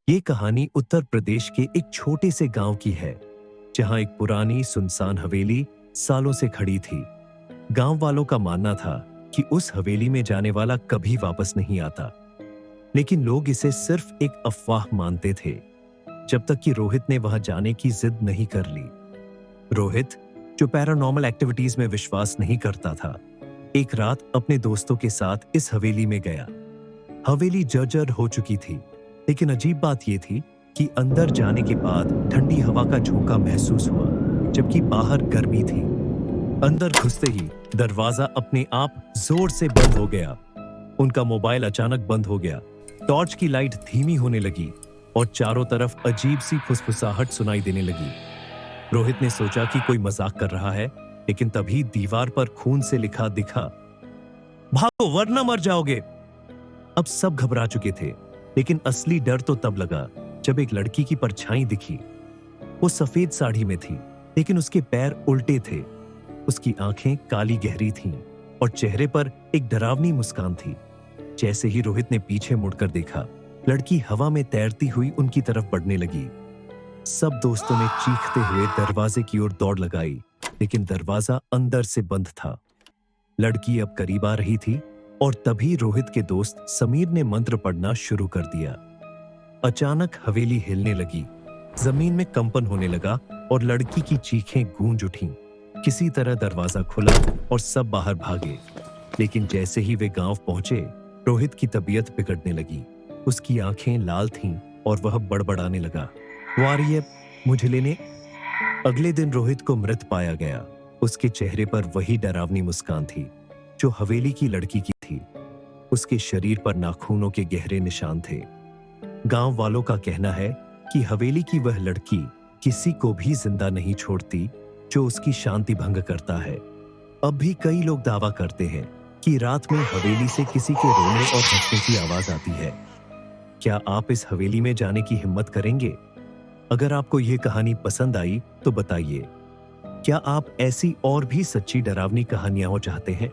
ये कहानी उत्तर प्रदेश के एक छोटे से गांव की है, जहां एक पुरानी सुनसान हवेली सालों से खड़ी थी। गांव वालों का मानना था कि उस हवेली में जाने वाला कभी वापस नहीं आता, लेकिन लोग इसे सिर्फ एक अफवाह मानते थे, जब तक कि रोहित ने वहां जाने की जिद नहीं कर ली। रोहित, जो पैरानॉर्मल एक्टिविटीज में विश्वास नहीं करता था, एक रात अपने दोस्तों के साथ इस हवेली में गया। हवेली जर्जर हो चुकी थी, लेकिन अजीब बात यह थी कि अंदर जाने के बाद ठंडी हवा का झोंका महसूस हुआ, जबकि बाहर गर्मी थी। अंदर घुसते ही दरवाजा अपने आप जोर से बंद हो गया। उनका मोबाइल अचानक बंद हो गया, टॉर्च की लाइट धीमी होने लगी और चारों तरफ अजीब सी फुसफुसाहट सुनाई देने लगी। रोहित ने सोचा कि कोई मजाक कर रहा है, लेकिन तभी दीवार पर खून से लिखा दिखा, भागो वरना मर जाओगे। अब सब घबरा चुके थे, लेकिन असली डर तो तब लगा जब एक लड़की की परछाई दिखी। वो सफेद साड़ी में थी, लेकिन उसके पैर उल्टे थे। उसकी आंखें काली गहरी थीं और चेहरे पर एक डरावनी मुस्कान थी। जैसे ही रोहित ने पीछे मुड़कर देखा, लड़की हवा में तैरती हुई उनकी तरफ बढ़ने लगी। सब दोस्तों ने चीखते हुए दरवाजे की ओर दौड़ लगाई, लेकिन दरवाजा अंदर से बंद था। लड़की अब करीब आ रही थी और तभी रोहित के दोस्त समीर ने मंत्र पढ़ना शुरू कर दिया। अचानक हवेली हिलने लगी, जमीन में कंपन होने लगा और लड़की की चीखें गूंज उठीं। किसी तरह दरवाजा खुला और सब बाहर भागे, लेकिन जैसे ही वे गांव पहुंचे, रोहित की तबीयत बिगड़ने लगी। उसकी आंखें लाल थीं और वह बड़बड़ाने लगा, वो आ रही है मुझे लेने। अगले दिन रोहित को मृत पाया गया। उसके चेहरे पर वही डरावनी मुस्कान थी जो हवेली की लड़की की थी। उसके शरीर पर नाखूनों के गहरे निशान थे। गांव वालों का कहना है कि हवेली की वह लड़की किसी को भी जिंदा नहीं छोड़ती जो उसकी शांति भंग करता है। अब भी कई लोग दावा करते हैं कि रात में हवेली से किसी के रोने और हंसने की आवाज आती है। क्या आप इस हवेली में जाने की हिम्मत करेंगे? अगर आपको यह कहानी पसंद आई तो बताइए। क्या आप ऐसी और भी सच्ची डरावनी कहानियां चाहते हैं?